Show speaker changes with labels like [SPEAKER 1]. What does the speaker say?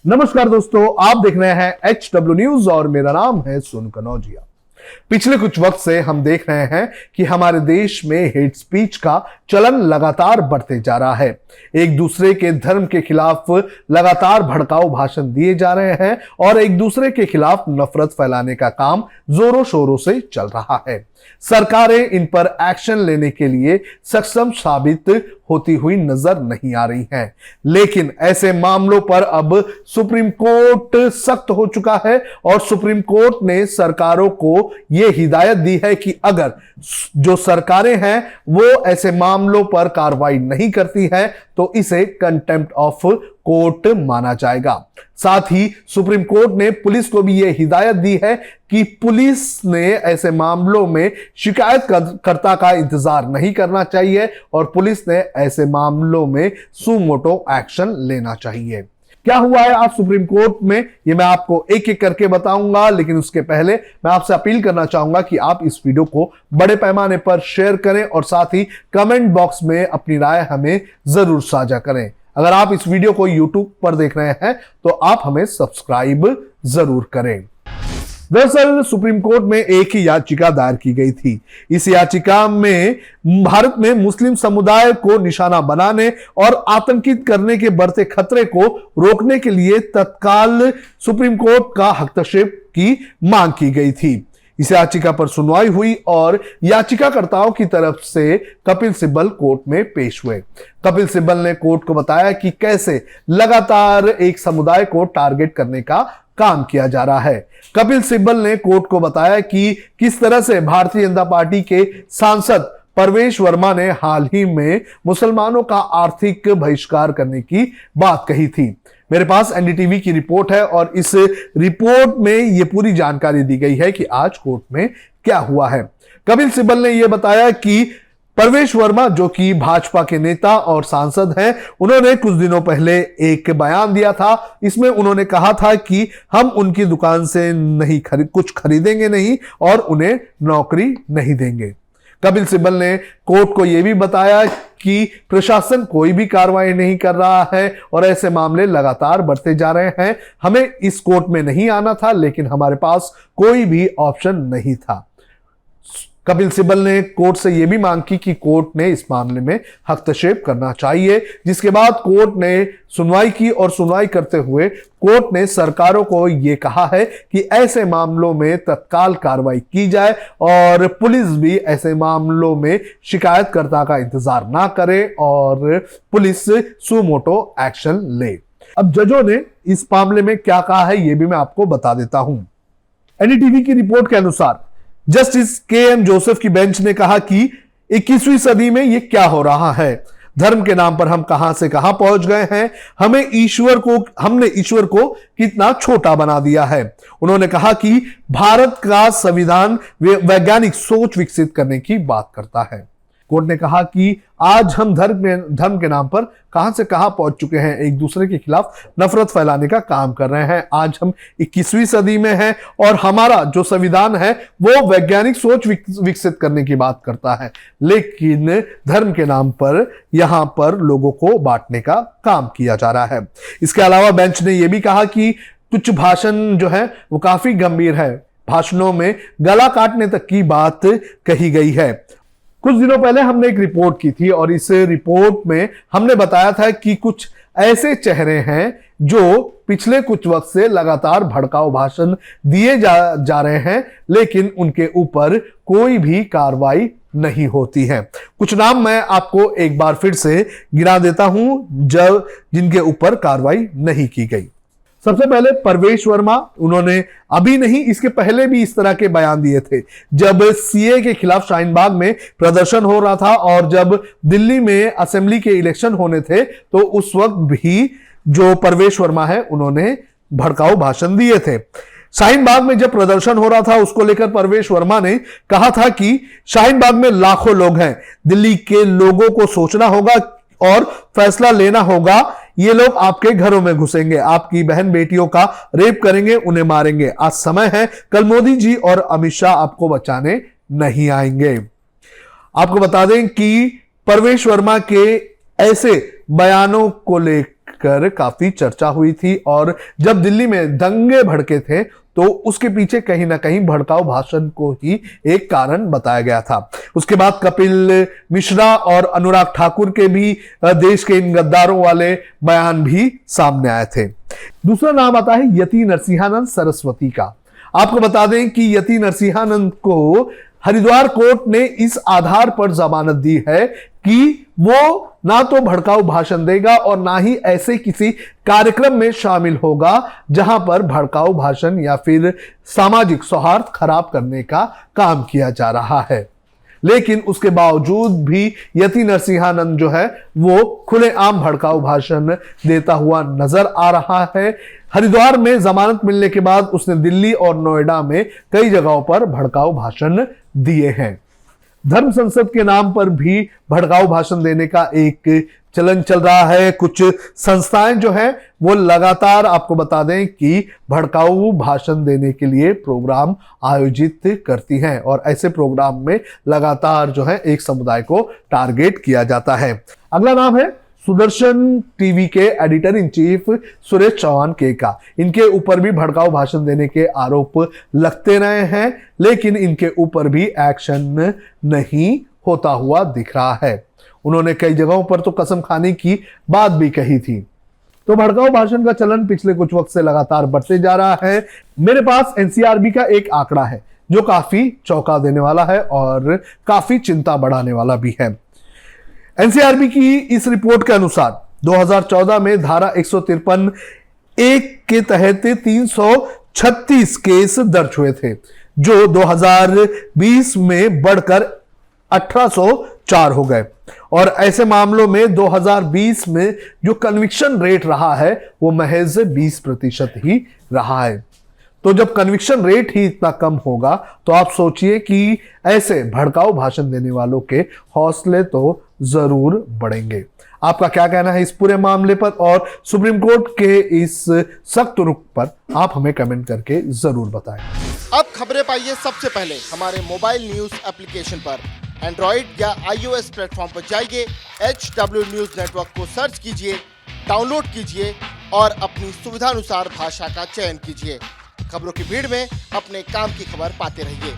[SPEAKER 1] नमस्कार दोस्तों, आप देख रहे हैं HW न्यूज और मेरा नाम है सोनू कनौजिया। पिछले कुछ वक्त से हम देख रहे हैं कि हमारे देश में हेट स्पीच का चलन लगातार बढ़ते जा रहा है। एक दूसरे के धर्म के खिलाफ लगातार भड़काऊ भाषण दिए जा रहे हैं और एक दूसरे के खिलाफ नफरत फैलाने का काम जोरों शोरों से चल रहा है। सरकारें इन पर एक्शन लेने के लिए सक्षम साबित होती हुई नजर नहीं आ रही हैं, लेकिन ऐसे मामलों पर अब सुप्रीम कोर्ट सख्त हो चुका है और सुप्रीम कोर्ट ने सरकारों को यह हिदायत दी है कि अगर जो सरकारें हैं वो ऐसे मामलों पर कार्रवाई नहीं करती है तो इसे कंटेम्प्ट ऑफ कोर्ट माना जाएगा। साथ ही सुप्रीम कोर्ट ने पुलिस को भी यह हिदायत दी है कि पुलिस ने ऐसे मामलों में शिकायतकर्ता का इंतजार नहीं करना चाहिए और पुलिस ने ऐसे मामलों में सुमोटो एक्शन लेना चाहिए। क्या हुआ है आज सुप्रीम कोर्ट में, ये मैं आपको एक एक करके बताऊंगा, लेकिन उसके पहले मैं आपसे अपील करना चाहूंगा कि आप इस वीडियो को बड़े पैमाने पर शेयर करें और साथ ही कमेंट बॉक्स में अपनी राय हमें जरूर साझा करें। अगर आप इस वीडियो को YouTube पर देख रहे हैं तो आप हमें सब्सक्राइब जरूर करें। दरअसल सुप्रीम कोर्ट में एक ही याचिका दायर की गई थी। इस याचिका में भारत में मुस्लिम समुदाय को निशाना बनाने और आतंकित करने के बढ़ते खतरे को रोकने के लिए तत्काल सुप्रीम कोर्ट का हस्तक्षेप की मांग की गई थी। इस याचिका पर सुनवाई हुई और याचिकाकर्ताओं की तरफ से कपिल सिब्बल कोर्ट में पेश हुए। कपिल सिब्बल ने कोर्ट को बताया कि कैसे लगातार एक समुदाय को टारगेट करने का काम किया जा रहा है। कपिल सिब्बल ने कोर्ट को बताया कि किस तरह से भारतीय जनता पार्टी के सांसद परवेश वर्मा ने हाल ही में मुसलमानों का आर्थिक बहिष्कार करने की बात कही थी। मेरे पास एनडीटीवी की रिपोर्ट है और इस रिपोर्ट में यह पूरी जानकारी दी गई है कि आज कोर्ट में क्या हुआ है। कपिल सिब्बल ने यह बताया कि परवेश वर्मा, जो कि भाजपा के नेता और सांसद हैं, उन्होंने कुछ दिनों पहले एक बयान दिया था। इसमें उन्होंने कहा था कि हम उनकी दुकान से कुछ खरीदेंगे नहीं और उन्हें नौकरी नहीं देंगे। कपिल सिब्बल ने कोर्ट को यह भी बताया कि प्रशासन कोई भी कार्रवाई नहीं कर रहा है और ऐसे मामले लगातार बढ़ते जा रहे हैं। हमें इस कोर्ट में नहीं आना था, लेकिन हमारे पास कोई भी ऑप्शन नहीं था। कपिल सिब्बल ने कोर्ट से यह भी मांग की कि कोर्ट ने इस मामले में हस्तक्षेप करना चाहिए, जिसके बाद कोर्ट ने सुनवाई की और सुनवाई करते हुए कोर्ट ने सरकारों को यह कहा है कि ऐसे मामलों में तत्काल कार्रवाई की जाए और पुलिस भी ऐसे मामलों में शिकायतकर्ता का इंतजार ना करे और पुलिस सुमोटो एक्शन ले। अब जजों ने इस मामले में क्या कहा है यह भी मैं आपको बता देता हूं। एनडीटीवी की रिपोर्ट के अनुसार जस्टिस KM जोसेफ की बेंच ने कहा कि 21वीं सदी में यह क्या हो रहा है। धर्म के नाम पर हम कहां से कहां पहुंच गए हैं। हमने ईश्वर को कितना छोटा बना दिया है। उन्होंने कहा कि भारत का संविधान वैज्ञानिक सोच विकसित करने की बात करता है। कोर्ट ने कहा कि आज हम धर्म के नाम पर कहां से कहां पहुंच चुके हैं, एक दूसरे के खिलाफ नफरत फैलाने का काम कर रहे हैं। आज हम 21वीं सदी में हैं और हमारा जो संविधान है वो वैज्ञानिक सोच विकसित करने की बात करता है, लेकिन धर्म के नाम पर यहां पर लोगों को बांटने का काम किया जा रहा है। इसके अलावा बेंच ने यह भी कहा कि कुछ भाषण जो है वो काफी गंभीर है। भाषणों में गला काटने तक की बात कही गई है। कुछ दिनों पहले हमने एक रिपोर्ट की थी और इस रिपोर्ट में हमने बताया था कि कुछ ऐसे चेहरे हैं जो पिछले कुछ वक्त से लगातार भड़काऊ भाषण दिए जा रहे हैं, लेकिन उनके ऊपर कोई भी कार्रवाई नहीं होती है। कुछ नाम मैं आपको एक बार फिर से गिना देता हूं जिनके ऊपर कार्रवाई नहीं की गई। सबसे पहले परवेश वर्मा, उन्होंने अभी नहीं इसके पहले भी इस तरह के बयान दिए थे। जब सीए के खिलाफ शाहीन बाग में प्रदर्शन हो रहा था और जब दिल्ली में असेंबली के इलेक्शन होने थे तो उस वक्त भी जो परवेश वर्मा है उन्होंने भड़काऊ भाषण दिए थे। शाहीन बाग में जब प्रदर्शन हो रहा था उसको लेकर परवेश वर्मा ने कहा था कि शाहीन बाग में लाखों लोग हैं, दिल्ली के लोगों को सोचना होगा और फैसला लेना होगा। ये लोग आपके घरों में घुसेंगे, आपकी बहन बेटियों का रेप करेंगे, उन्हें मारेंगे। आज समय है, कल मोदी जी और अमित शाह आपको बचाने नहीं आएंगे। आपको बता दें कि परवेश वर्मा के ऐसे बयानों को लेकर काफी चर्चा हुई थी और जब दिल्ली में दंगे भड़के थे तो उसके पीछे कहीं ना कहीं भड़काऊ भाषण को ही एक कारण बताया गया था। उसके बाद कपिल मिश्रा और अनुराग ठाकुर के भी देश के इन गद्दारों वाले बयान भी सामने आए थे। दूसरा नाम आता है यति नरसिंहानंद सरस्वती का। आपको बता दें कि यति नरसिंहानंद को हरिद्वार कोर्ट ने इस आधार पर जमानत दी है कि वो ना तो भड़काऊ भाषण देगा और ना ही ऐसे किसी कार्यक्रम में शामिल होगा जहां पर भड़काऊ भाषण या फिर सामाजिक सौहार्द खराब करने का काम किया जा रहा है। लेकिन उसके बावजूद भी यति नरसिंहानंद जो है वो खुलेआम भड़काऊ भाषण देता हुआ नजर आ रहा है। हरिद्वार में जमानत मिलने के बाद उसने दिल्ली और नोएडा में कई जगहों पर भड़काऊ भाषण दिए हैं। धर्म संसद के नाम पर भी भड़काऊ भाषण देने का एक चलन चल रहा है। कुछ संस्थाएं जो हैं वो लगातार आपको बता दें कि भड़काऊ भाषण देने के लिए प्रोग्राम आयोजित करती हैं और ऐसे प्रोग्राम में लगातार जो है एक समुदाय को टारगेट किया जाता है। अगला नाम है सुदर्शन टीवी के editor in chief Suresh Chauhan के का। इनके ऊपर भी भड़काऊ भाषण देने के आरोप लगते रहे हैं, लेकिन इनके ऊपर भी एक्शन नहीं होता हुआ दिख रहा है। उन्होंने कई जगहों पर तो कसम खाने की बात भी कही थी। तो भड़काऊ भाषण का चलन पिछले कुछ वक्त से लगातार बढ़ते जा रहा है। मेरे पास एनसीआरबी का एक आंकड़ा है जो काफी चौंका देने वाला है और काफी चिंता बढ़ाने वाला भी है। एनसीआरबी की इस रिपोर्ट के अनुसार 2014 में धारा 153 एक के तहत 336 केस दर्ज हुए थे, जो 2020 में बढ़कर 1804 हो गए और ऐसे मामलों में 2020 में जो कन्विक्शन रेट रहा है वो महज 20% ही रहा है। तो जब कन्विक्शन रेट ही इतना कम होगा तो आप सोचिए कि ऐसे भड़काऊ भाषण देने वालों के हौसले तो जरूर बढ़ेंगे। आपका क्या कहना है इस पूरे मामले पर और सुप्रीम कोर्ट के इस सख्त रुख पर आप हमें कमेंट करके जरूर बताएं।
[SPEAKER 2] अब खबरें पाइए सबसे पहले हमारे मोबाइल न्यूज एप्लीकेशन पर। एंड्रॉइड या iOS प्लेटफॉर्म पर जाइए, HW न्यूज नेटवर्क को सर्च कीजिए, डाउनलोड कीजिए और अपनी सुविधानुसार भाषा का चयन कीजिए। खबरों की भीड़ में अपने काम की खबर पाते रहिए।